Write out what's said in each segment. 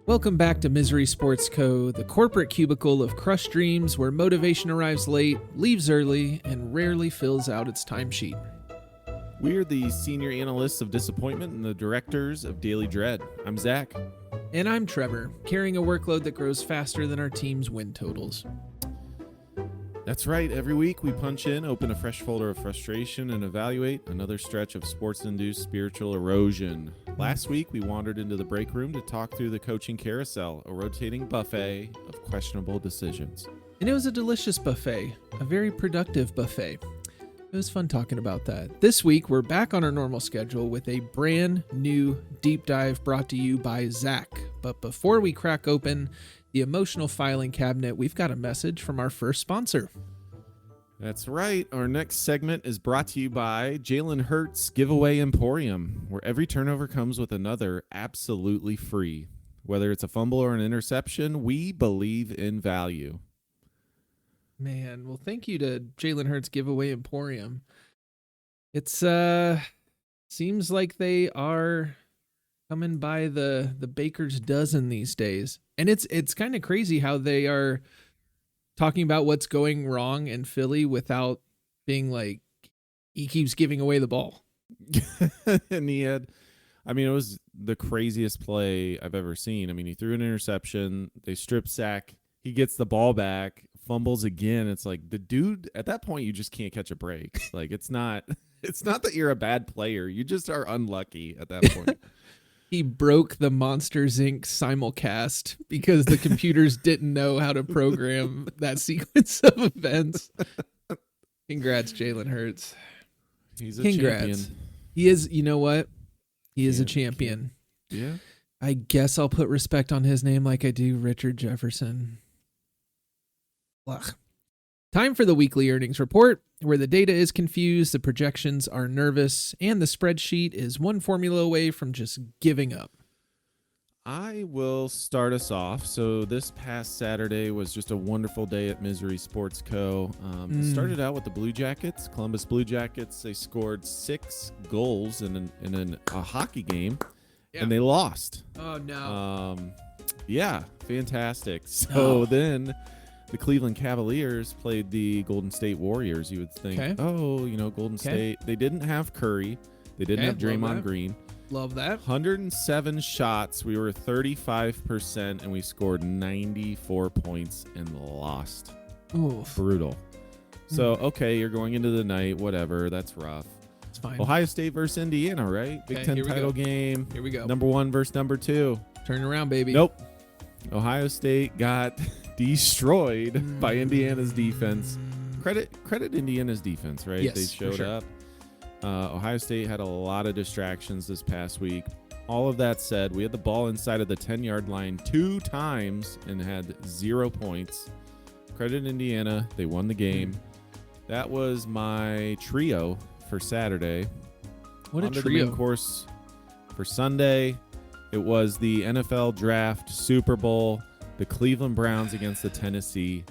Welcome back to Misery Sports Co., the corporate cubicle of crushed dreams where motivation arrives late, leaves early, and rarely fills out its timesheet. We're the senior analysts of disappointment and the directors of daily dread. I'm Zach. And I'm Trevor, carrying a workload that grows faster than our team's win totals. That's right. Every week we punch in, open a fresh folder of frustration, and evaluate another stretch of sports-induced spiritual erosion. Last week we wandered into the break room to talk through the coaching carousel, a rotating buffet of questionable decisions. And it was a delicious buffet, a very productive buffet. It was fun talking about that. This week we're back on our normal schedule with a brand new deep dive brought to you by Zach. But before we crack open the emotional filing cabinet, we've got a message from our first sponsor. That's right. Our next segment is brought to you by Jalen Hurts Giveaway Emporium, where every turnover comes with another absolutely free. Whether it's a fumble or an interception, we believe in value. Man, well, thank you to Jalen Hurts Giveaway Emporium. It's seems like they are coming by the baker's dozen these days. And it's kind of crazy how they are talking about what's going wrong in Philly without being like, he keeps giving away the ball. And it was the craziest play I've ever seen. I mean, he threw an interception, they strip sack, he gets the ball back, fumbles again. It's like, the dude, at that point, you just can't catch a break. Like, it's not that you're a bad player. You just are unlucky at that point. He broke the Monsters Inc. simulcast because the computers didn't know how to program that sequence of events. Congrats, Jalen Hurts. He's a champion. He is, you know what? He is a champion. Yeah. I guess I'll put respect on his name like I do Richard Jefferson. Ugh. Time for the weekly earnings report, where the data is confused, the projections are nervous, and the spreadsheet is one formula away from just giving up. I will start us off. So this past Saturday was just a wonderful day at Misery Sports Co. Started out with the Blue Jackets, Columbus Blue Jackets. They scored 6 goals in a hockey game, and they lost. Oh, no. Yeah, fantastic. So then the Cleveland Cavaliers played the Golden State Warriors. You would think, Golden State. They didn't have Curry. They didn't have Draymond Green. Love that. 107 shots. We were 35%, and we scored 94 points and lost. Oof. Brutal. So, okay, you're going into the night. Whatever. That's rough. It's fine. Ohio State versus Indiana, right? Big Ten title game. Here we go. Number 1 versus number 2. Turn around, baby. Nope. Ohio State got destroyed by Indiana's defense. Credit Indiana's defense, right? Yes, they showed up. Ohio State had a lot of distractions this past week. All of that said, we had the ball inside of the 10-yard line 2 times and had 0 points. Credit Indiana. They won the game. That was my trio for Saturday. What a Onto trio. the main course for Sunday. It was the NFL Draft Super Bowl, the Cleveland Browns against the Tennessee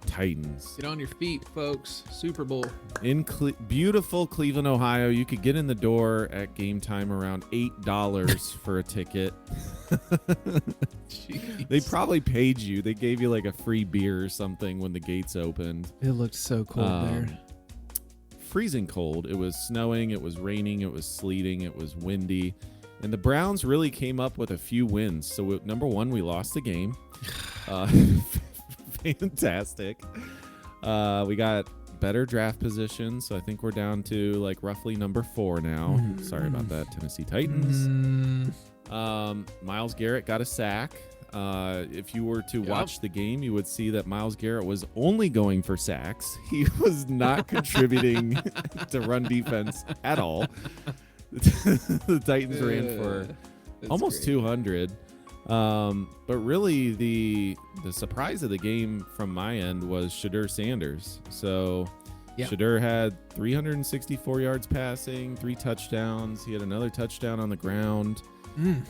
Titans. Get on your feet, folks. Super Bowl. In beautiful Cleveland, Ohio. You could get in the door at game time around $8 for a ticket. They probably paid you. They gave you like a free beer or something when the gates opened. It looked so cold there. Freezing cold. It was snowing. It was raining. It was sleeting. It was windy. And the Browns really came up with a few wins. So, number 1, we lost the game. Fantastic. We got better draft position. So, I think we're down to like roughly number 4 now. Sorry about that, Tennessee Titans. Myles Garrett got a sack. If you were to watch the game, you would see that Myles Garrett was only going for sacks. He was not contributing to run defense at all. The Titans ran for almost 200. But really the surprise of the game from my end was Shedeur Sanders. So Shedeur had 364 yards passing, 3 touchdowns. He had another touchdown on the ground.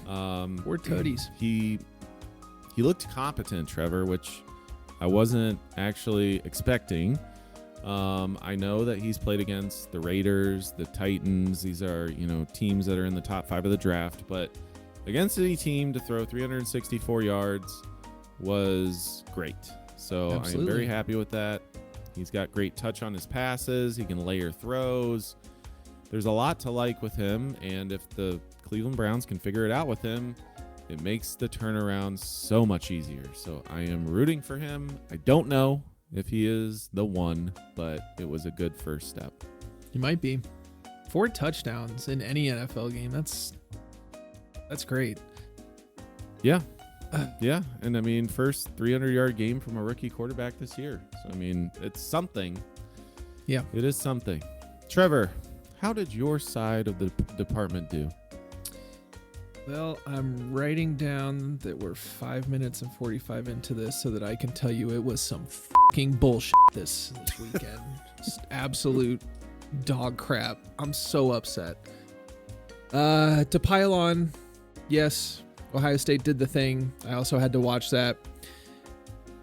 4 toadies. He looked competent, Trevor, which I wasn't actually expecting. I know that he's played against the Raiders, the Titans. These are, teams that are in the top 5 of the draft, but against any team to throw 364 yards was great. So I am very happy with that. He's got great touch on his passes. He can layer throws. There's a lot to like with him, and if the Cleveland Browns can figure it out with him, it makes the turnaround so much easier. So I am rooting for him. I don't know if he is the one, but it was a good first step. He might be. 4 touchdowns in any NFL game. That's great. Yeah. Yeah. And I mean, first 300-yard game from a rookie quarterback this year. So, I mean, it's something. Yeah. It is something. Trevor, how did your side of the department do? Well, I'm writing down that we're 5 minutes and 45 into this so that I can tell you it was some fucking bullshit this weekend. Just absolute dog crap. I'm so upset. To pile on, yes, Ohio State did the thing. I also had to watch that.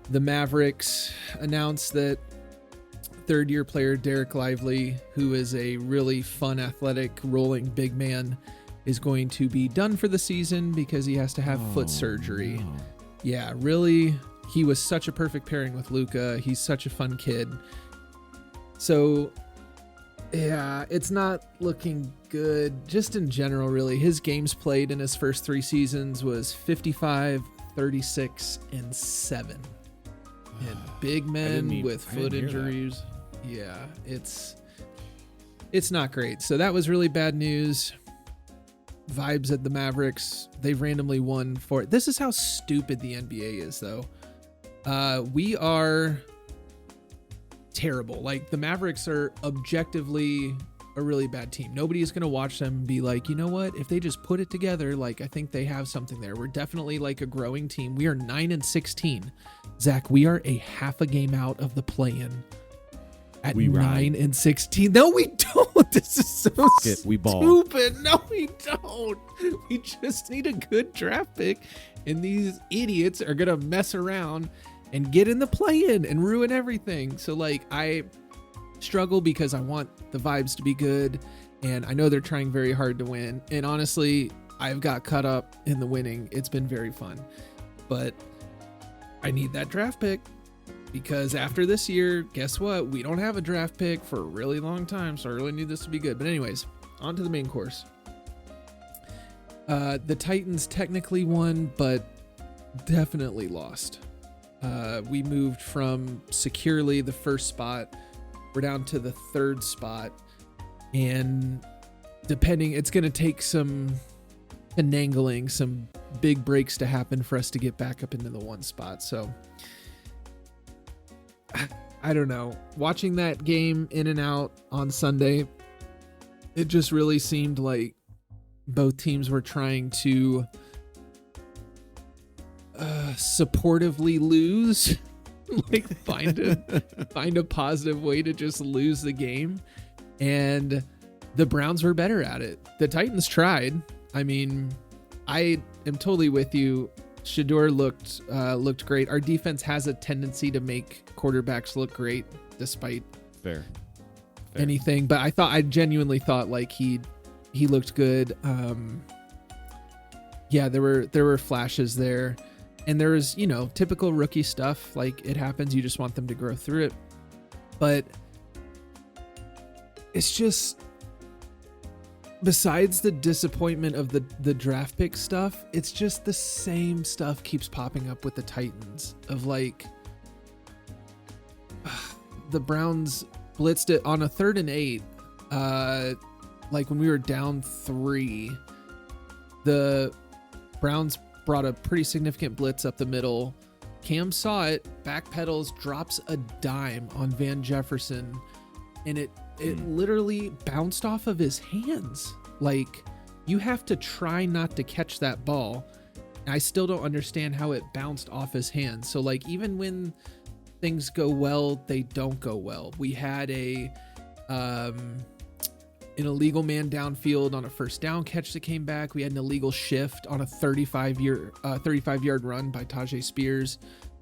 The Mavericks announced that third-year player Derek Lively, who is a really fun, athletic, rolling big man, is going to be done for the season because he has to have foot surgery. No. Yeah, really, he was such a perfect pairing with Luka. He's such a fun kid. So, yeah, it's not looking good. Just in general, really. His games played in his first 3 seasons was 55, 36, and 7. And big men with foot injuries. Yeah, it's not great. So that was really bad news. Vibes at the Mavericks. They've randomly won for it. This is how stupid the NBA is, though. We are terrible. Like, the Mavericks are objectively a really bad team. Nobody's going to watch them and be like, you know what? If they just put it together, like, I think they have something there. We're definitely like a growing team. We are 9-16. Zach, we are a half a game out of the play-in. At 9-16. No, we don't. This is so we ball. stupid. No, we don't. We just need a good draft pick, and these idiots are gonna mess around and get in the play-in and ruin everything. So, like, I struggle because I want the vibes to be good, and I know they're trying very hard to win. And honestly, I've got caught up in the winning. It's been very fun, but I need that draft pick. Because after this year, guess what? We don't have a draft pick for a really long time, so I really need this to be good. But anyways, on to the main course. The Titans technically won, but definitely lost. We moved from securely the first spot. We're down to the 3rd spot. And it's going to take some finagling, some big breaks to happen for us to get back up into the 1 spot. So I don't know. Watching that game in and out on Sunday, it just really seemed like both teams were trying to supportively lose, like find a positive way to just lose the game. And the Browns were better at it. The Titans tried. I mean, I am totally with you. Shedeur looked great. Our defense has a tendency to make quarterbacks look great despite Fair. anything. But I genuinely thought like he looked good. Yeah, there were flashes there, and there was, typical rookie stuff. Like, it happens. You just want them to grow through it. But it's just, besides the disappointment of the draft pick stuff, it's just the same stuff keeps popping up with the Titans of like, the Browns blitzed it on a 3rd and 8. Like when we were down 3, the Browns brought a pretty significant blitz up the middle. Cam saw it, backpedals, drops a dime on Van Jefferson, and it literally bounced off of his hands. Like, you have to try not to catch that ball. I still don't understand how it bounced off his hands. So, like, even when things go well, they don't go well. We had an illegal man downfield on a first down catch that came back. We had an illegal shift on a 35-yard run by Tajay Spears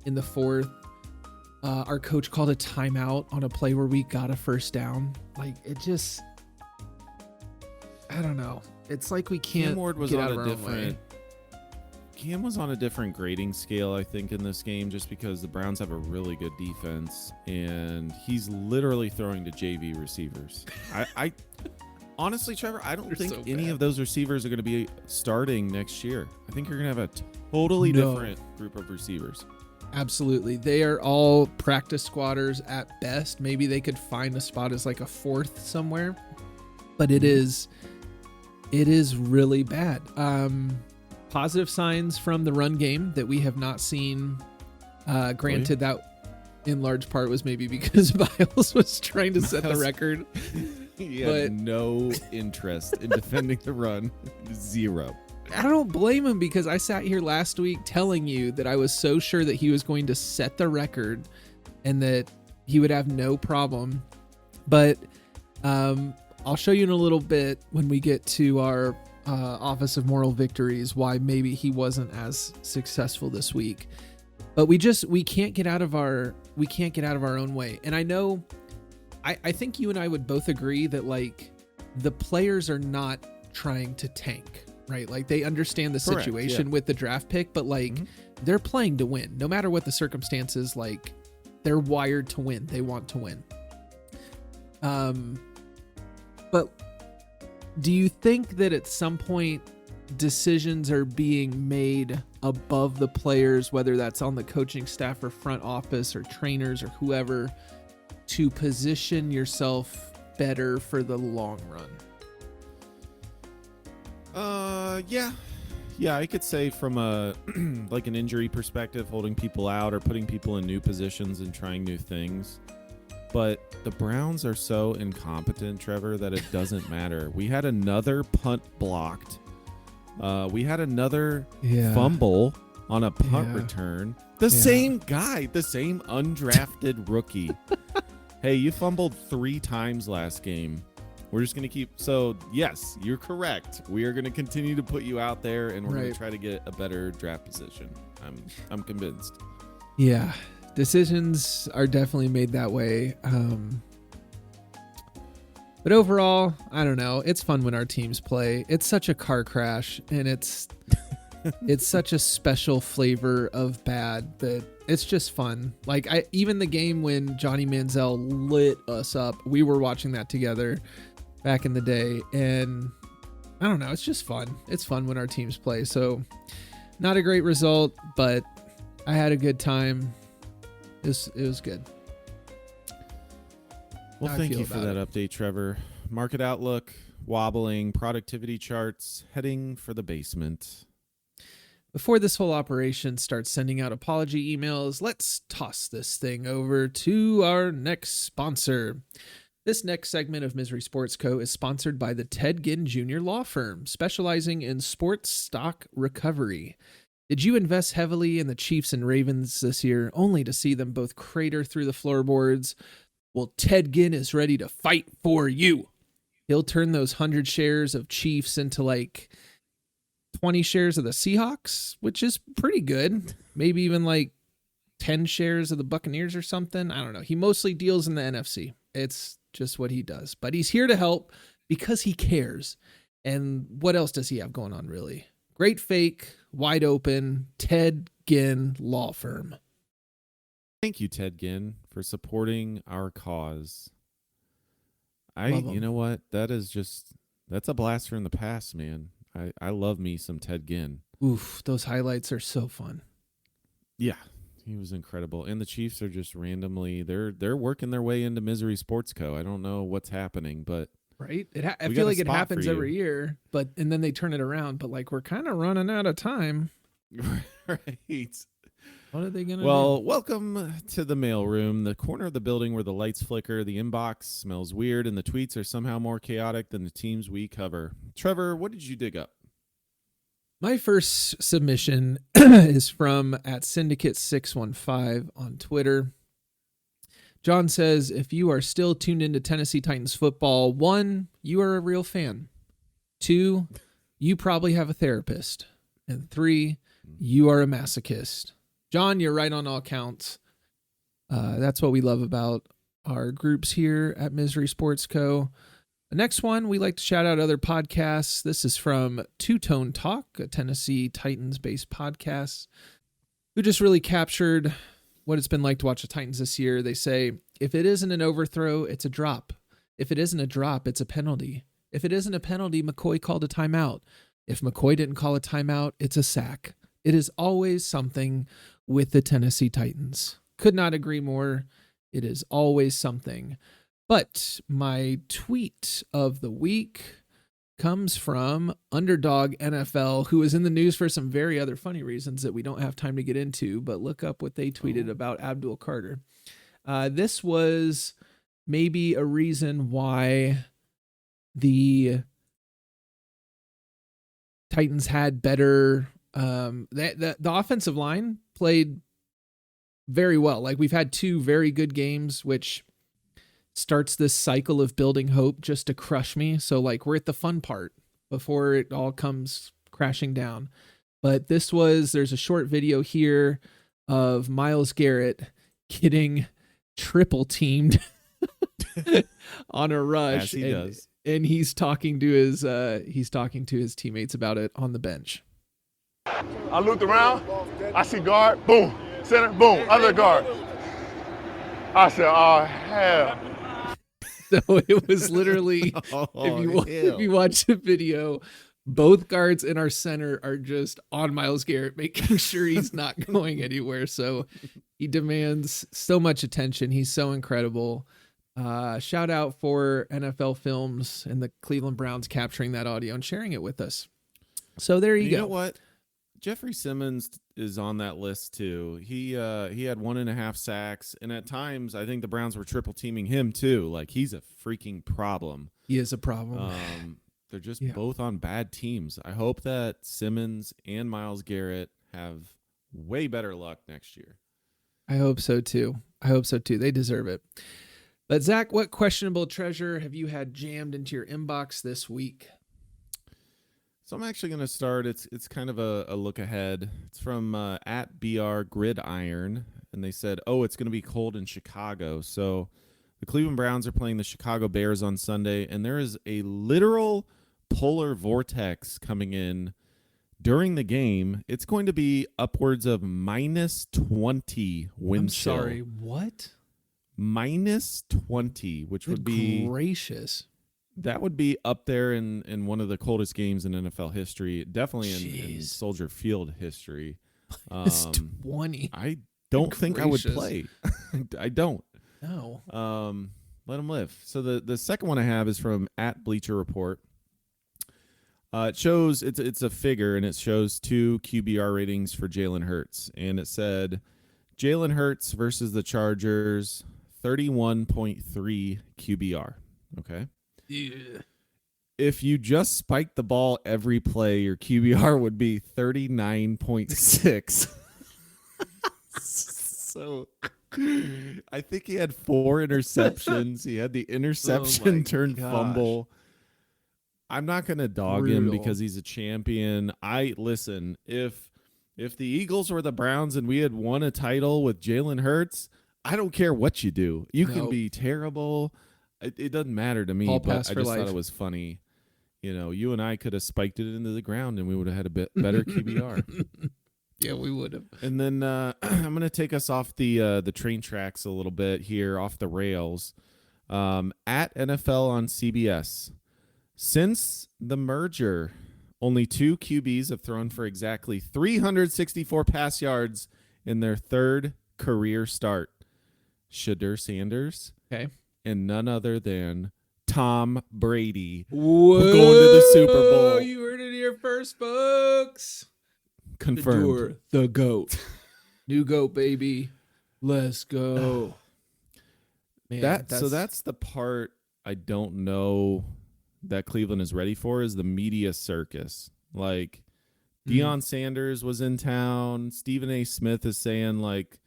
in the 4th. Our coach called a timeout on a play where we got a first down. Like, it just, I don't know. It's like we can't Cam Ward was get on out of a our own way. different Cam was on a different grading scale, I think, in this game, just because the Browns have a really good defense, and he's literally throwing to JV receivers. I honestly, Trevor, I don't think any of those receivers are going to be starting next year. I think you're going to have a totally different group of receivers. Absolutely. They are all practice squatters at best. Maybe they could find a spot as like a fourth somewhere, but it is really bad. Positive signs from the run game that we have not seen. Granted, that in large part was maybe because Biles was trying to set the record. He had no interest in defending the run. Zero. I don't blame him, because I sat here last week telling you that I was so sure that he was going to set the record and that he would have no problem. But I'll show you in a little bit when we get to our Office of Moral Victories why maybe he wasn't as successful this week. But we can't get out of our own way. And I know I think you and I would both agree that like the players are not trying to tank, right? Like they understand the situation with the draft pick, but like they're playing to win. No matter what the circumstances, like they're wired to win. They want to win. But do you think that at some point decisions are being made above the players, whether that's on the coaching staff or front office or trainers or whoever, to position yourself better for the long run? Yeah, I could say from a like an injury perspective, holding people out or putting people in new positions and trying new things. But the Browns are so incompetent, Trevor, that it doesn't matter. We had another punt blocked. We had another fumble on a punt return. The same guy, the same undrafted rookie. Hey, you fumbled 3 times last game. We're just going to keep. So, yes, you're correct. We are going to continue to put you out there, and we're going to try to get a better draft position. I'm convinced. Yeah. Decisions are definitely made that way. But overall, I don't know. It's fun when our teams play. It's such a car crash, and it's such a special flavor of bad that it's just fun. Like even the game when Johnny Manziel lit us up, we were watching that together back in the day, and I don't know. It's just fun. It's fun when our teams play. So not a great result, but I had a good time. It was good. Well, thank you for that update, Trevor. Market outlook, wobbling, productivity charts, heading for the basement. Before this whole operation starts sending out apology emails, let's toss this thing over to our next sponsor. This next segment of Misery Sports Co. is sponsored by the Ted Ginn Jr. Law Firm, specializing in sports stock recovery. Did you invest heavily in the Chiefs and Ravens this year, only to see them both crater through the floorboards? Well, Ted Ginn is ready to fight for you. He'll turn those 100 shares of Chiefs into like 20 shares of the Seahawks, which is pretty good. Maybe even like 10 shares of the Buccaneers or something. I don't know. He mostly deals in the NFC. It's just what he does. But he's here to help because he cares. And what else does he have going on, really? Great fake, wide open, Ted Ginn Law Firm. Thank you, Ted Ginn, for supporting our cause. You know what? That's a blast from the past, man. I love me some Ted Ginn. Oof, those highlights are so fun. Yeah, he was incredible. And the Chiefs are just randomly, they're working their way into Misery Sports Co. I don't know what's happening, but right? I feel like it happens every year, and then they turn it around, but like we're kind of running out of time. Right. What are they going to do? Well, welcome to the mailroom, the corner of the building where the lights flicker, the inbox smells weird, and the tweets are somehow more chaotic than the teams we cover. Trevor, what did you dig up? My first submission is from @Syndicate615 on Twitter. John says, if you are still tuned into Tennessee Titans football, 1, you are a real fan. 2, you probably have a therapist. And 3, you are a masochist. John, you're right on all counts. That's what we love about our groups here at Misery Sports Co. The next one, we like to shout out other podcasts. This is from Two Tone Talk, a Tennessee Titans-based podcast, who just really captured what it's been like to watch the Titans this year. They say, if it isn't an overthrow, it's a drop. If it isn't a drop, it's a penalty. If it isn't a penalty, McCoy called a timeout. If McCoy didn't call a timeout, it's a sack. It is always something with the Tennessee Titans. Could not agree more. It is always something. But my tweet of the week comes from Underdog NFL, who is in the news for some very other funny reasons that we don't have time to get into, but look up what they tweeted about Abdul Carter. This was maybe a reason why the Titans had better, the offensive line played very well. Like, we've had 2 very good games, which starts this cycle of building hope just to crush me. So like, we're at the fun part before it all comes crashing down. But there's a short video here of Myles Garrett getting triple teamed on a rush. As he does. And he's talking to his teammates about it on the bench. I looked around, I see guard, boom, center, boom, other guard. I said, oh, hell. So it was literally, if you watch the video, both guards in our center are just on Myles Garrett, making sure he's not going anywhere. So he demands so much attention. He's so incredible. Shout out for NFL Films and the Cleveland Browns capturing that audio and sharing it with us. So there you go. You know what? Jeffrey Simmons is on that list too. He had 1.5 sacks, and at times I think the Browns were triple teaming him too. Like, he's a freaking problem. He is a problem. They're just both on bad teams. I hope that Simmons and Myles Garrett have way better luck next year. I hope so too. They deserve it. But Zach, what questionable treasure have you had jammed into your inbox this week? So I'm actually going to start. It's kind of a look ahead. It's from at BR Gridiron, and they said, it's going to be cold in Chicago. So the Cleveland Browns are playing the Chicago Bears on Sunday, and there is a literal polar vortex coming in during the game. It's going to be upwards of -20 wind chill. I'm sorry, what? -20, which would be gracious. That would be up there in one of the coldest games in NFL history. Definitely in Soldier Field history. It's 20. I don't think I would play. I don't. No. Let them live. So the second one I have is from at Bleacher Report. It shows it's a figure, and it shows 2 QBR ratings for Jalen Hurts, and it said Jalen Hurts versus the Chargers, 31.3 QBR. Okay. Yeah. If you just spiked the ball every play, your QBR would be 39.6. So I think he had 4 interceptions. He had the interception turned fumble. I'm not going to dog him because he's a champion. Listen, if the Eagles were the Browns and we had won a title with Jalen Hurts, I don't care what you do. You can be terrible. It doesn't matter to me, but I just thought it was funny. You know, you and I could have spiked it into the ground and we would have had a bit better QBR. Yeah, we would have. And then I'm going to take us off the train tracks a little bit here, off the rails. At NFL on CBS. Since the merger, only 2 QBs have thrown for exactly 364 pass yards in their 3rd career start. Shedeur Sanders. Okay. And none other than Tom Brady. Whoa, going to the Super Bowl. You heard it here first, folks. Confirmed. The GOAT. New GOAT, baby. Let's go. Man, that's the part I don't know that Cleveland is ready for, is the media circus. Like, Deion Sanders was in town. Stephen A. Smith is saying, like,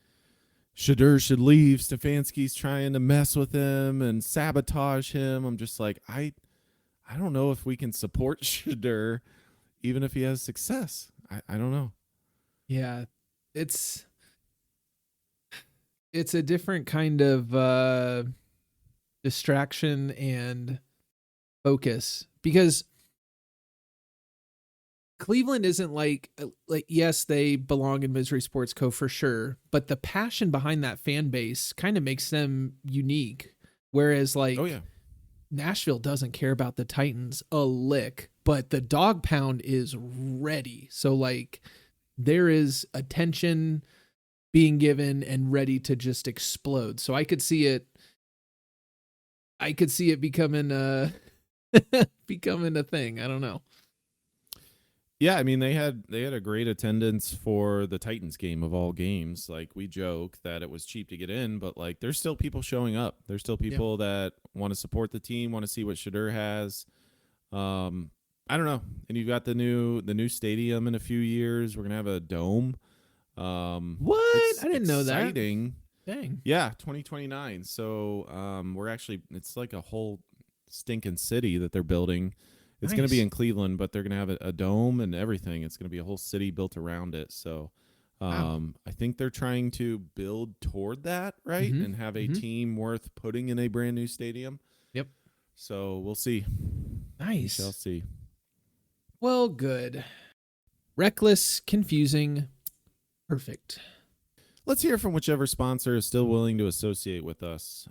Shedeur should leave. Stefanski's trying to mess with him and sabotage him. I'm just like, I don't know if we can support Shedeur even if he has success. I don't know. Yeah, it's a different kind of distraction and focus, because Cleveland isn't like yes, they belong in Misery Sports Co. for sure, but the passion behind that fan base kind of makes them unique. Whereas Oh yeah. Nashville doesn't care about the Titans a lick, but the dog pound is ready. So like there is attention being given and ready to just explode. So I could see it becoming becoming a thing. I don't know. Yeah, I mean they had a great attendance for the Titans game of all games. Like we joke that it was cheap to get in, but like there's still people showing up. There's still people that want to support the team, want to see what Shadur has. I don't know. And you've got the new stadium in a few years. We're gonna have a dome. What? I didn't know that. Exciting. Dang. Yeah, 2029. So it's like a whole stinking city that they're building. It's going to be in Cleveland, but they're going to have a dome and everything. It's going to be a whole city built around it. So I think they're trying to build toward that, right? And have a team worth putting in a brand new stadium. Yep. So we'll see. Nice. We shall see. Well, good. Reckless, confusing, perfect. Let's hear from whichever sponsor is still willing to associate with us.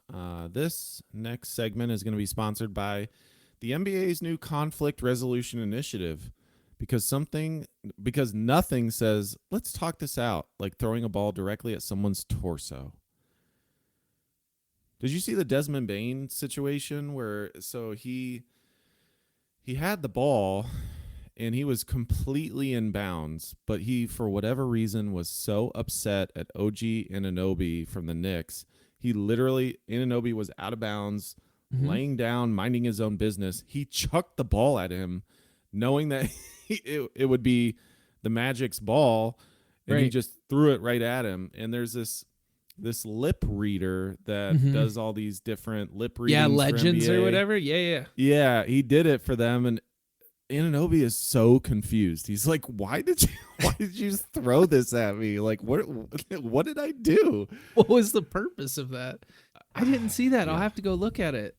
This next segment is going to be sponsored by the NBA's new conflict resolution initiative, because nothing says, let's talk this out, like throwing a ball directly at someone's torso. Did you see the Desmond Bain situation where he had the ball and he was completely in bounds, but he, for whatever reason, was so upset at OG Anunoby from the Knicks. Anunoby was out of bounds, laying down, minding his own business. He chucked the ball at him, knowing that it would be the Magic's ball, and he just threw it right at him. And there's this lip reader that does all these different lip readings. Yeah, legends for NBA. Or whatever. Yeah. Yeah, he did it for them, and Anunoby is so confused. He's like, why did you throw this at me? Like, what did I do? What was the purpose of that? I didn't see that. Yeah. I'll have to go look at it.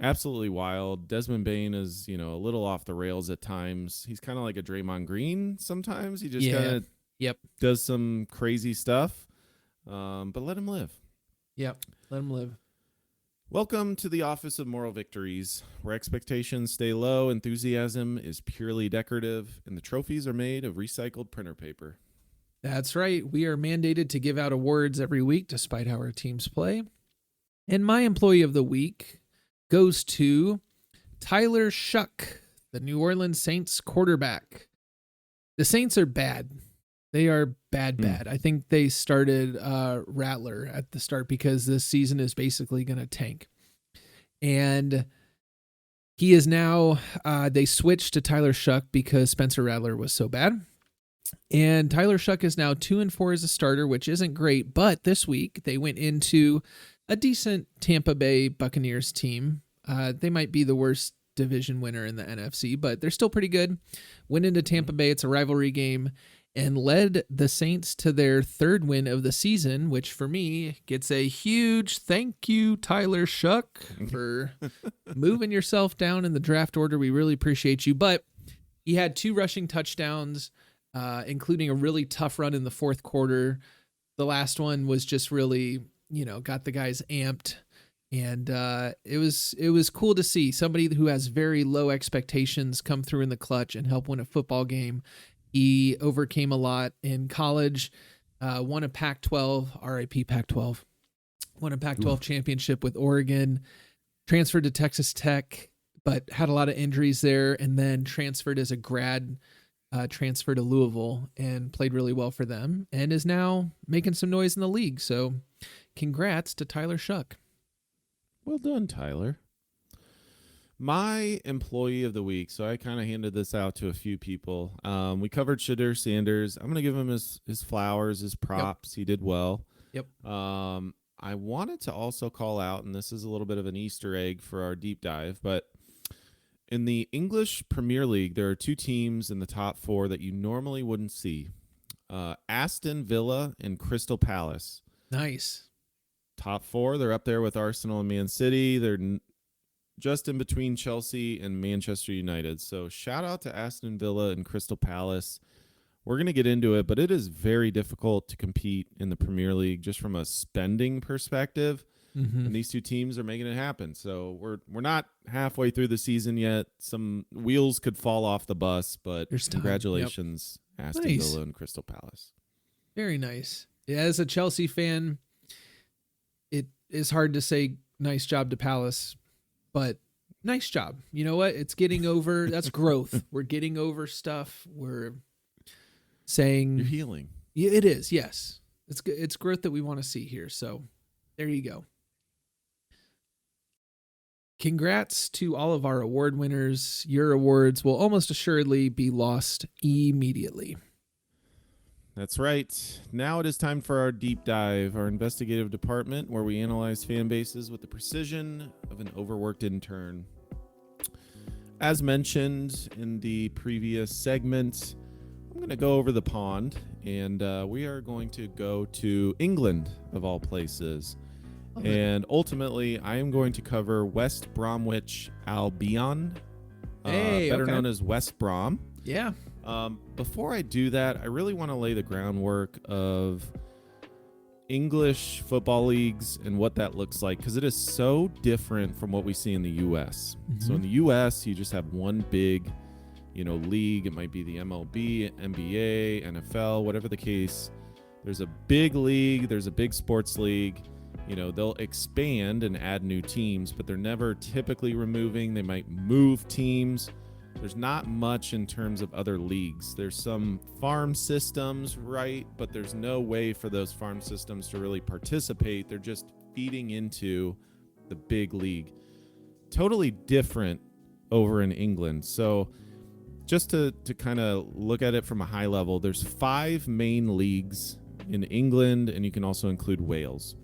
Absolutely wild. Desmond Bain is, a little off the rails at times. He's kind of like a Draymond Green sometimes. He just kind of does some crazy stuff. But let him live. Yep, let him live. Welcome to the Office of Moral Victories, where expectations stay low, enthusiasm is purely decorative, and the trophies are made of recycled printer paper. That's right. We are mandated to give out awards every week, despite how our teams play. And my employee of the week goes to Tyler Shuck, the New Orleans Saints quarterback. The Saints are bad. They are bad. I think they started Rattler at the start because this season is basically going to tank. And he is now, they switched to Tyler Shuck because Spencer Rattler was so bad. And Tyler Shuck is now 2-4 as a starter, which isn't great. But this week they went into a decent Tampa Bay Buccaneers team. They might be the worst division winner in the NFC, but they're still pretty good. Went into Tampa Bay. It's a rivalry game. And led the Saints to their third win of the season, which for me gets a huge thank you, Tyler Shuck, for moving yourself down in the draft order. We really appreciate you. But he had 2 rushing touchdowns, including a really tough run in the fourth quarter. The last one was just really, got the guys amped. And it was cool to see somebody who has very low expectations come through in the clutch and help win a football game. He overcame a lot in college, won a Pac-12, RIP Pac-12, won a Pac-12 championship with Oregon, transferred to Texas Tech, but had a lot of injuries there, and then transferred as a grad, transfer to Louisville and played really well for them, and is now making some noise in the league. So congrats to Tyler Shuck. Well done, Tyler. My employee of the week, so I kind of handed this out to a few people. We covered Shadur Sanders. I'm going to give him his flowers, his props. Yep. He did well. Yep. I wanted to also call out, and this is a little bit of an Easter egg for our deep dive, but in the English Premier League, there are 2 teams in the top 4 that you normally wouldn't see. Aston Villa and Crystal Palace. Nice. Top 4, they're up there with Arsenal and Man City. They're just in between Chelsea and Manchester United. So shout out to Aston Villa and Crystal Palace. We're going to get into it, but it is very difficult to compete in the Premier League just from a spending perspective. And these two teams are making it happen. So we're not halfway through the season yet. Some wheels could fall off the bus, but congratulations, Aston Villa and Crystal Palace. Very nice. As a Chelsea fan, it is hard to say nice job to Palace, but nice job. You know what? It's getting over. That's growth. We're getting over stuff. We're saying you're healing. Yeah, it is. Yes. It's growth that we want to see here. So there you go. Congrats to all of our award winners. Your awards will almost assuredly be lost immediately. That's right. Now it is time for our deep dive, our investigative department, where we analyze fan bases with the precision of an overworked intern. As mentioned in the previous segment, I'm going to go over the pond, and we are going to go to England, of all places. And ultimately, I am going to cover West Bromwich Albion, better known as West Brom. Yeah. Before I do that, I really want to lay the groundwork of English football leagues and what that looks like, because it is so different from what we see in the U.S. So in the U.S., you just have one big, league. It might be the MLB, NBA, NFL, whatever the case. There's a big league. There's a big sports league. They'll expand and add new teams, but they're never typically removing. They might move teams. There's not much in terms of other leagues. There's some farm systems, right? But there's no way for those farm systems to really participate. They're just feeding into the big league. Totally different over in England. So just to kind of look at it from a high level, there's 5 main leagues in England, and you can also include Wales.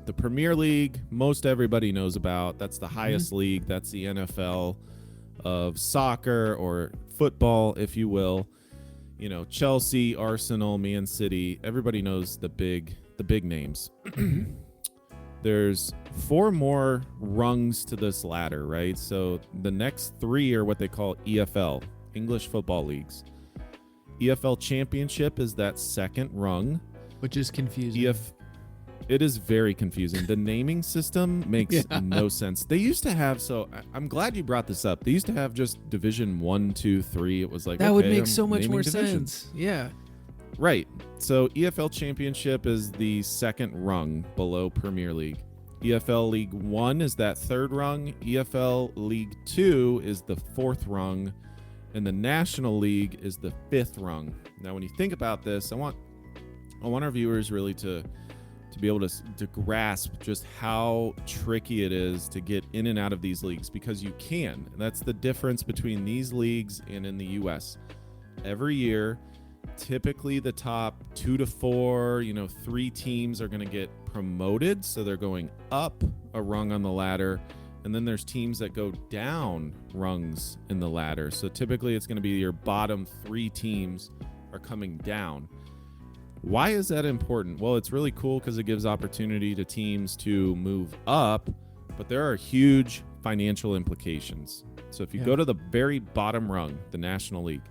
The Premier League, most everybody knows about. That's the highest league. That's the NFL of soccer or football, if you will. Chelsea, Arsenal, Man City. Everybody knows the big names. There's 4 more rungs to this ladder, right? So the next 3 are what they call EFL, English Football Leagues. EFL Championship is that second rung, which is confusing. It is very confusing. The naming system makes no sense. They used to have, so I'm glad you brought this up. They used to have just Division 1, 2, 3. It was like, that would make so much more sense. Yeah. Right. So EFL Championship is the second rung below Premier League. EFL League 1 is that third rung. EFL League 2 is the fourth rung. And the National League is the 5th rung. Now, when you think about this, I want our viewers really to be able to grasp just how tricky it is to get in and out of these leagues, because you can. And that's the difference between these leagues and in the U.S. Every year, typically the top 2 to 4, 3 teams are going to get promoted. So they're going up a rung on the ladder. And then there's teams that go down rungs in the ladder. So typically it's going to be your bottom 3 teams are coming down. Why is that important? Well, it's really cool because it gives opportunity to teams to move up, but there are huge financial implications. So if you go to the very bottom rung, the National League,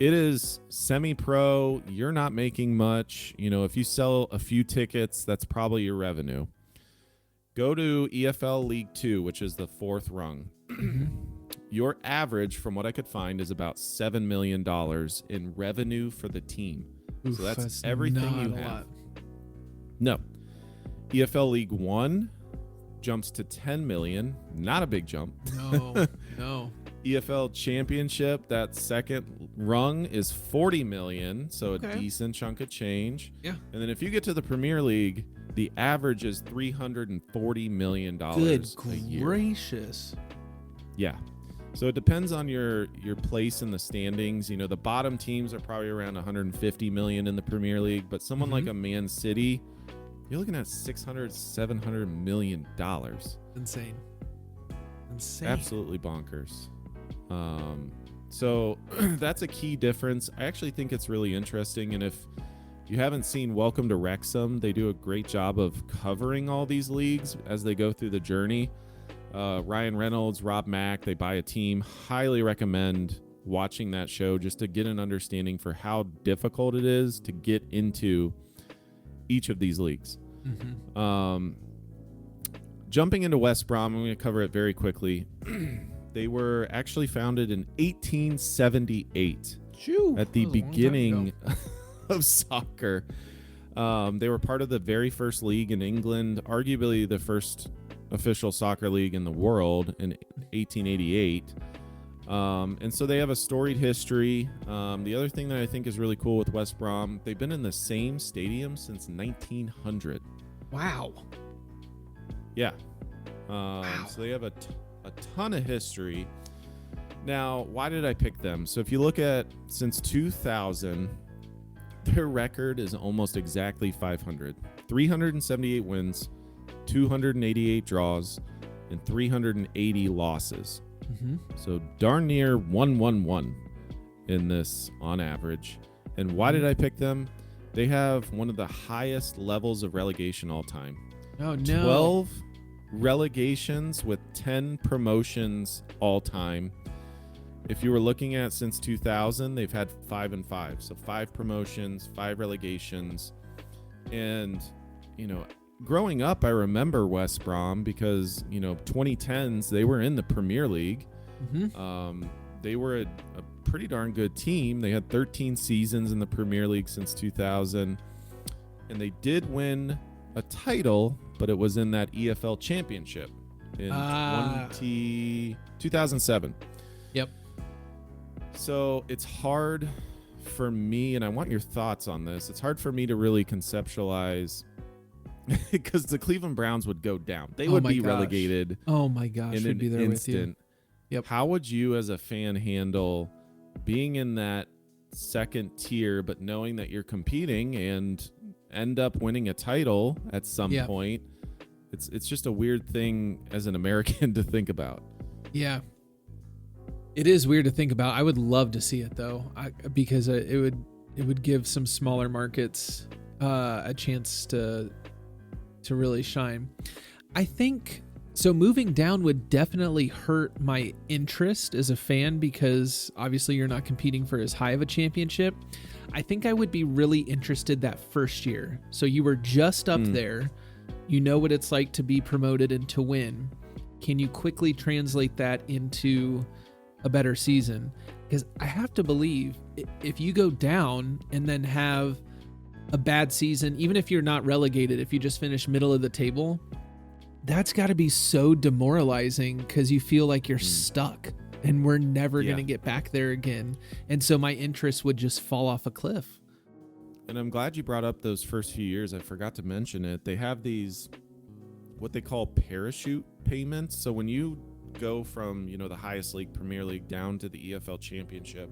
it is semi-pro. You're not making much. If you sell a few tickets, that's probably your revenue. Go to EFL League 2, which is the 4th rung. Your average, from what I could find, is about $7 million in revenue for the team. Oof, so that's everything you have. Lot. No. EFL League 1 jumps to $10 million. Not a big jump. No. EFL Championship, that second rung, is $40 million, so a decent chunk of change. Yeah. And then if you get to the Premier League, the average is $340 million Good a year. Gracious. Yeah. So it depends on your place in the standings. The bottom teams are probably around $150 million in the Premier League, but someone like a Man City, you're looking at $600-700 million. Insane. Absolutely bonkers. So that's a key difference. I actually think it's really interesting, and if you haven't seen Welcome to Wrexham, they do a great job of covering all these leagues as they go through the journey. Ryan Reynolds, Rob Mack, They Buy a Team. Highly recommend watching that show just to get an understanding for how difficult it is to get into each of these leagues. Jumping into West Brom, I'm going to cover it very quickly. They were actually founded in 1878 at the beginning of soccer. They were part of the very first league in England, arguably the first official soccer league in the world in 1888. And so they have a storied history. The other thing that I think is really cool with West Brom, they've been in the same stadium since 1900. Wow. Yeah. So they have a ton of history. Now, why did I pick them? So if you look at since 2000, their record is almost exactly 500. 378 wins, 288 draws, and 380 losses. So darn near 1-1-1 in this on average. And why did I pick them? They have one of the highest levels of relegation all time. Oh, no. 12 relegations with 10 promotions all time. If you were looking at since 2000, they've had 5 and 5. So 5 promotions, 5 relegations. And, growing up, I remember West Brom because, 2010s, they were in the Premier League. They were a pretty darn good team. They had 13 seasons in the Premier League since 2000. And they did win a title, but it was in that EFL Championship in 2007. Yep. So it's hard for me, and I want your thoughts on this. It's hard for me to really conceptualize because the Cleveland Browns would go down. They would be relegated. Oh my gosh, in we'd be there instant. with you. Yep. How would you as a fan handle being in that second tier, but knowing that you're competing and end up winning a title at some point? It's just a weird thing as an American to think about. Yeah. It is weird to think about. I would love to see it though, because it would give some smaller markets a chance to really shine. I think so. Moving down would definitely hurt my interest as a fan because obviously you're not competing for as high of a championship. I think I would be really interested that first year. So you were just up there. You know what it's like to be promoted and to win. Can you quickly translate that into a better season? Because I have to believe if you go down and then have a bad season, even if you're not relegated, if you just finish middle of the table, that's got to be so demoralizing because you feel like you're stuck and we're never going to get back there again. And so my interest would just fall off a cliff. And I'm glad you brought up those first few years. I forgot to mention it. They have these, what they call parachute payments. So when you go from, the highest league, Premier League, down to the EFL Championship,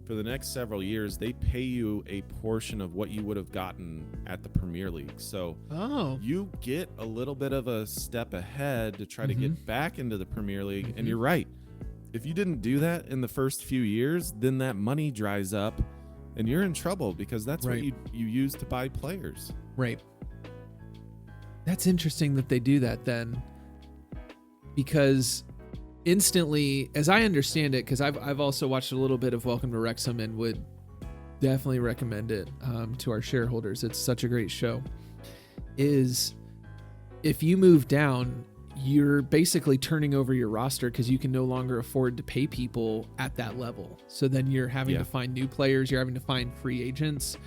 for the next several years, they pay you a portion of what you would have gotten at the Premier League. So you get a little bit of a step ahead to try to get back into the Premier League. And you're right. If you didn't do that in the first few years, then that money dries up and you're in trouble because that's what you use to buy players. Right. That's interesting that they do that then, because instantly, as I understand it, because I've also watched a little bit of Welcome to Wrexham and would definitely recommend it to our shareholders. It's such a great show. Is if you move down, you're basically turning over your roster because you can no longer afford to pay people at that level. So then you're having to find new players. You're having to find free agents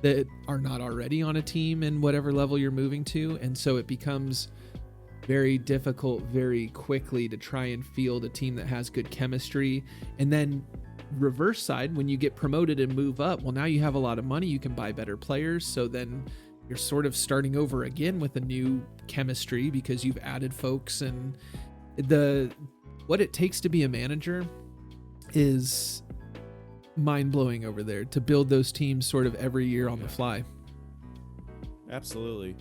that are not already on a team in whatever level you're moving to. And so it becomes very difficult very quickly to try and field a team that has good chemistry. And then reverse side, when you get promoted and move up, well, now you have a lot of money, you can buy better players. So then you're sort of starting over again with a new chemistry because you've added folks. And what it takes to be a manager is mind-blowing over there, to build those teams sort of every year on the fly. Absolutely.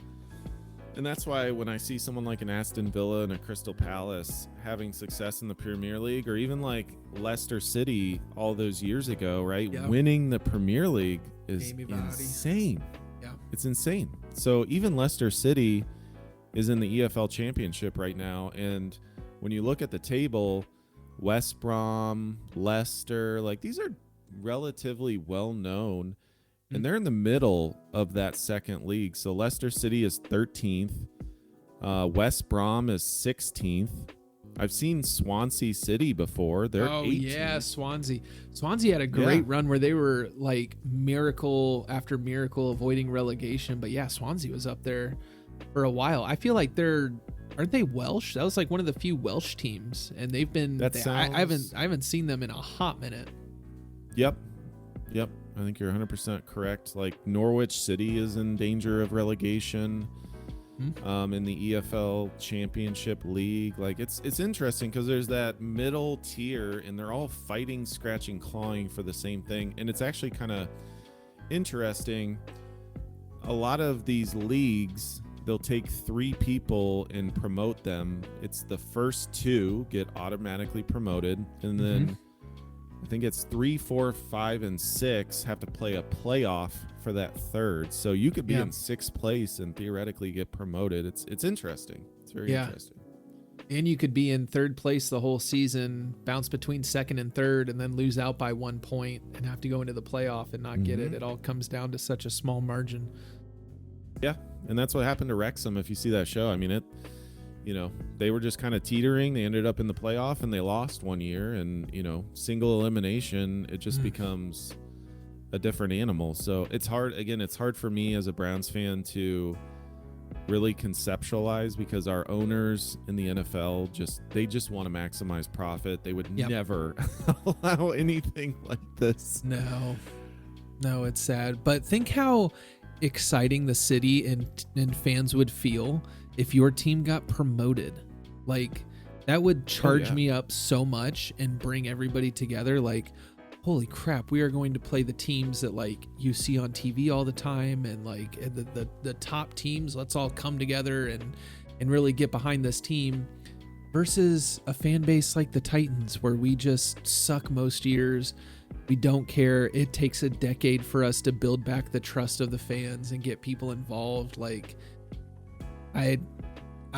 And that's why when I see someone like an Aston Villa and a Crystal Palace having success in the Premier League, or even like Leicester City all those years ago, right? Yeah. Winning the Premier League is insane. Yeah. It's insane. So even Leicester City is in the EFL Championship right now. And when you look at the table, West Brom, Leicester, like these are relatively well known, and they're in the middle of that second league. So Leicester City is 13th, West Brom is 16th. I've seen Swansea City before. They're 18th. Yeah, Swansea. Swansea had a great run where they were like miracle after miracle avoiding relegation. But yeah, Swansea was up there for a while. I feel like aren't they Welsh? That was like one of the few Welsh teams, and they've been. I haven't seen them in a hot minute. Yep. I think you're 100% correct. Like Norwich City is in danger of relegation. In the EFL Championship League. Like it's interesting because there's that middle tier and they're all fighting, scratching, clawing for the same thing. And it's actually kind of interesting. A lot of these leagues, they'll take 3 people and promote them. It's the first 2 get automatically promoted, and then I think it's 3, 4, 5, and 6 have to play a playoff for that third. So you could be in 6th place and theoretically get promoted. It's interesting. It's very interesting. And you could be in 3rd place the whole season, bounce between 2nd and 3rd, and then lose out by 1 point and have to go into the playoff and not get it. It all comes down to such a small margin. Yeah, and that's what happened to Wrexham. If you see that show, I mean, they were just kind of teetering. They ended up in the playoff and they lost one year, and single elimination, it just becomes a different animal. So it's hard for me as a Browns fan to really conceptualize, because our owners in the NFL just want to maximize profit. They would never allow anything like this. No, it's sad. But think how exciting the city and fans would feel if your team got promoted. Like, that would charge me up so much and bring everybody together. Like, holy crap, we are going to play the teams that like you see on TV all the time, and like the top teams. Let's all come together and really get behind this team, versus a fan base like the Titans, where we just suck most years. We don't care. It takes a decade for us to build back the trust of the fans and get people involved. Like, I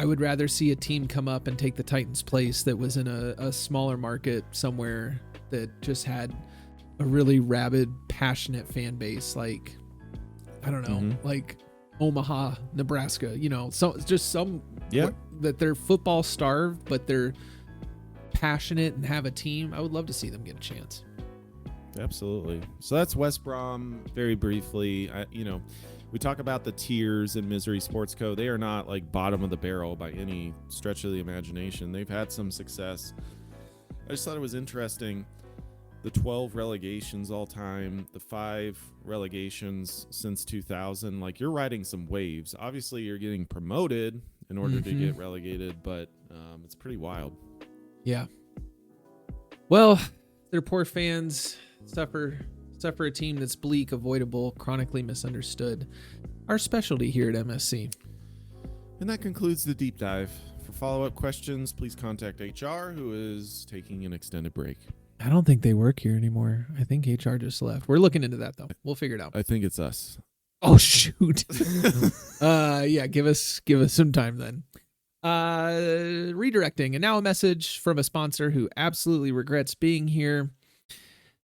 would rather see a team come up and take the Titans' place that was in a smaller market somewhere that just had a really rabid, passionate fan base. Like, I don't know, like Omaha, Nebraska, so just that they're football starved, but they're passionate and have a team. I would love to see them get a chance. Absolutely. So that's West Brom. Very briefly, we talk about the tiers in Misery Sports Co. They are not like bottom of the barrel by any stretch of the imagination. They've had some success. I just thought it was interesting. The 12 relegations all time, the 5 relegations since 2000. Like, you're riding some waves. Obviously, you're getting promoted in order to get relegated, but it's pretty wild. Yeah. Well, their poor fans suffer a team that's bleak, avoidable, chronically misunderstood. Our specialty here at MSC. And that concludes the deep dive. For follow-up questions, please contact HR, who is taking an extended break. I don't think they work here anymore. I think HR just left. We're looking into that, though. We'll figure it out. I think it's us. Oh, shoot. Yeah, give us some time then. Redirecting. And now a message from a sponsor who absolutely regrets being here.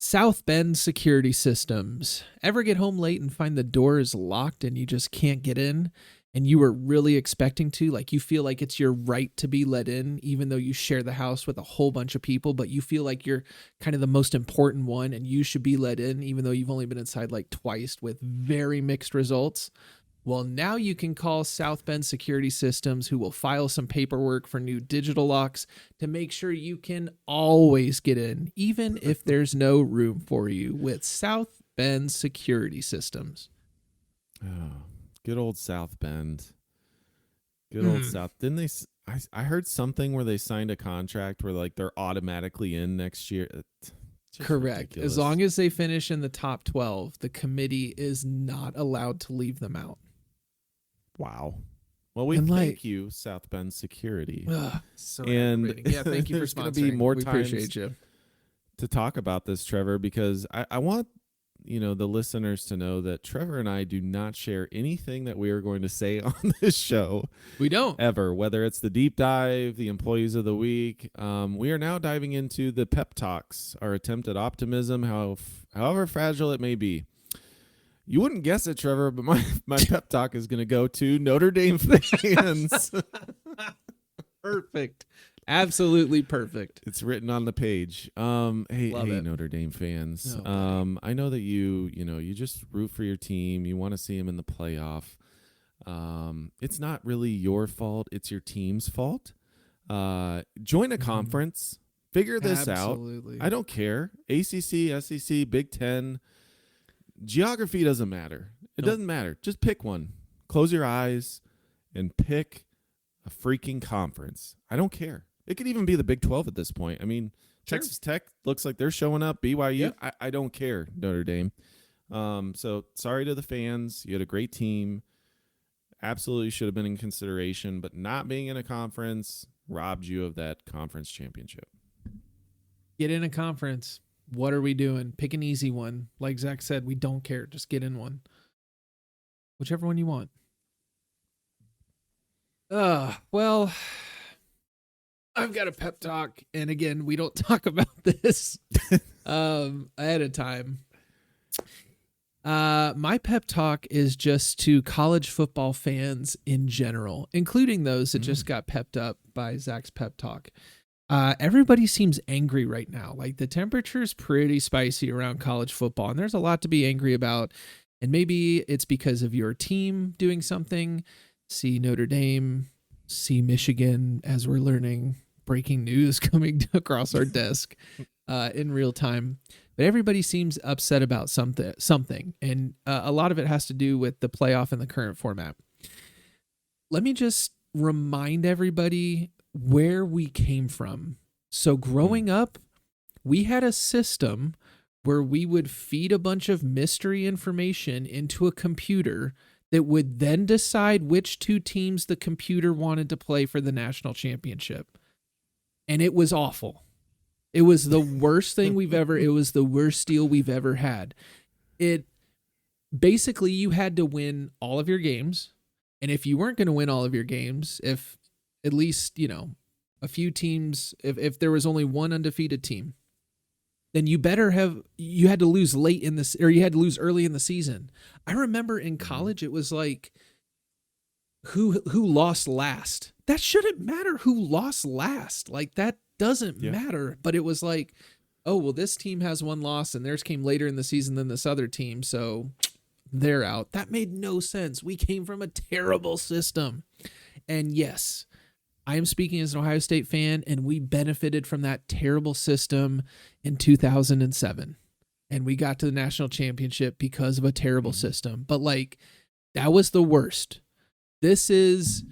South Bend Security Systems. Ever get home late and find the door is locked and you just can't get in, and you were really expecting to? Like, you feel like it's your right to be let in, even though you share the house with a whole bunch of people, but you feel like you're kind of the most important one and you should be let in, even though you've only been inside like twice with very mixed results. Well, now you can call South Bend Security Systems, who will file some paperwork for new digital locks to make sure you can always get in, even if there's no room for you, with South Bend Security Systems. Oh, good old South Bend. Good old South. Didn't they? I heard something where they signed a contract where like they're automatically in next year. Correct. Ridiculous. As long as they finish in the top 12, the committee is not allowed to leave them out. Wow. Well, thank you, South Bend Security. So aggravating. Yeah, thank you for sponsoring. Be more we times appreciate you to talk about this, Trevor, because I want, the listeners to know that Trevor and I do not share anything that we are going to say on this show. We don't. Ever, whether it's the deep dive, the employees of the week. We are now diving into the pep talks, our attempt at optimism, however fragile it may be. You wouldn't guess it, Trevor, but my pep talk is going to go to Notre Dame fans. Perfect. Absolutely perfect. It's written on the page. Hey, Notre Dame fans. I know that you just root for your team. You want to see them in the playoff. It's not really your fault. It's your team's fault. Join a conference. Figure this out. I don't care. ACC, SEC, Big Ten. Geography doesn't matter. It doesn't matter. Just pick one. Close your eyes and pick a freaking conference. I don't care. It could even be the Big 12 at this point. I mean, sure. Texas Tech looks like they're showing up. BYU, yep. I don't care, Notre Dame. So sorry to the fans. You had a great team. Absolutely should have been in consideration, but not being in a conference robbed you of that conference championship. Get in a conference. What are we doing? Pick an easy one. Like Zach said, we don't care. Just get in one. Whichever one you want. Well, I've got a pep talk. And again, we don't talk about this ahead of time. My pep talk is just to college football fans in general, including those that just got pepped up by Zach's pep talk. Everybody seems angry right now. Like the temperature is pretty spicy around college football, and there's a lot to be angry about. And maybe it's because of your team doing something. See Notre Dame, see Michigan, as we're learning breaking news coming across our desk in real time. But everybody seems upset about something. And a lot of it has to do with the playoff and the current format. Let me just remind everybody where we came from. So growing up, we had a system where we would feed a bunch of mystery information into a computer that would then decide which two teams the computer wanted to play for the national championship. And it was awful. It was the worst thing it was the worst deal we've ever had. It basically, you had to win all of your games. And if you weren't going to win all of your games, if at least, a few teams, if there was only one undefeated team, then you had to lose late in this, or you had to lose early in the season. I remember in college, it was like, who lost last? That shouldn't matter who lost last. Like that doesn't matter. But it was like, oh, well, this team has one loss and theirs came later in the season than this other team. So they're out. That made no sense. We came from a terrible system. And yes, I am speaking as an Ohio State fan, and we benefited from that terrible system in 2007. And we got to the national championship because of a terrible system. But that was the worst. This is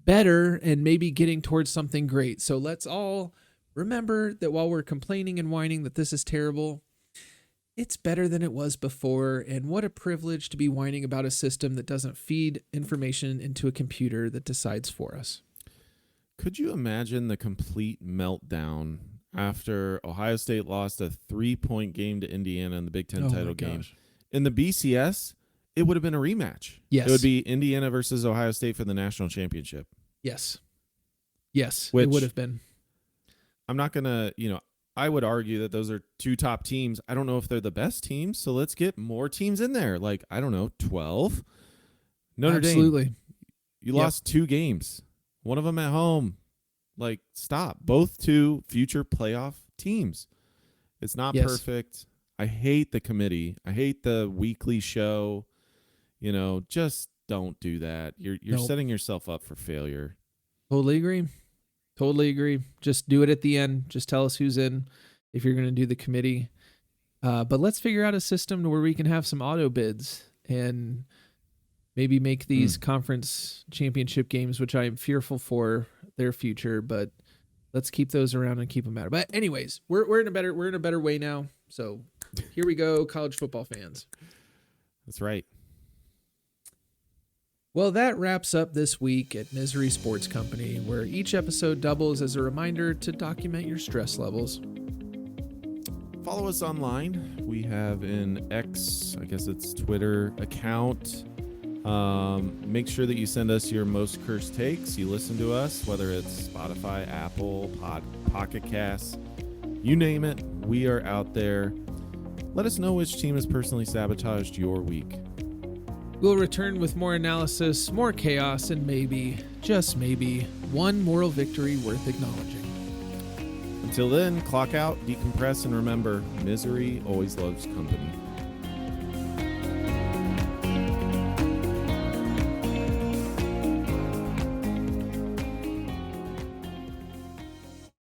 better and maybe getting towards something great. So let's all remember that while we're complaining and whining that this is terrible, it's better than it was before. And what a privilege to be whining about a system that doesn't feed information into a computer that decides for us. Could you imagine the complete meltdown after Ohio State lost a 3-point game to Indiana in the Big Ten title game? In the BCS, it would have been a rematch. Yes. It would be Indiana versus Ohio State for the national championship. Yes. Yes, it would have been. I'm not going to, I would argue that those are two top teams. I don't know if they're the best teams, so let's get more teams in there. 12. Notre Dame. You lost 2 games. One of them at home. Stop. Both 2 future playoff teams. It's not perfect. I hate the committee. I hate the weekly show. Just don't do that. You're setting yourself up for failure. Totally agree. Just do it at the end. Just tell us who's in if you're going to do the committee. But let's figure out a system where we can have some auto bids and maybe make these conference championship games, which I am fearful for their future, but let's keep those around and keep them out. But anyways, we're in a better way now. So here we go, college football fans. That's right. Well, that wraps up this week at Misery Sports Company, where each episode doubles as a reminder to document your stress levels. Follow us online. We have an X, I guess it's Twitter account. Make sure that you send us your most cursed takes. You listen to us, whether it's Spotify, Apple, Pocket Casts, you name it. We are out there. Let us know which team has personally sabotaged your week. We'll return with more analysis, more chaos, and maybe, just maybe, one moral victory worth acknowledging. Until then, clock out, decompress, and remember, misery always loves company.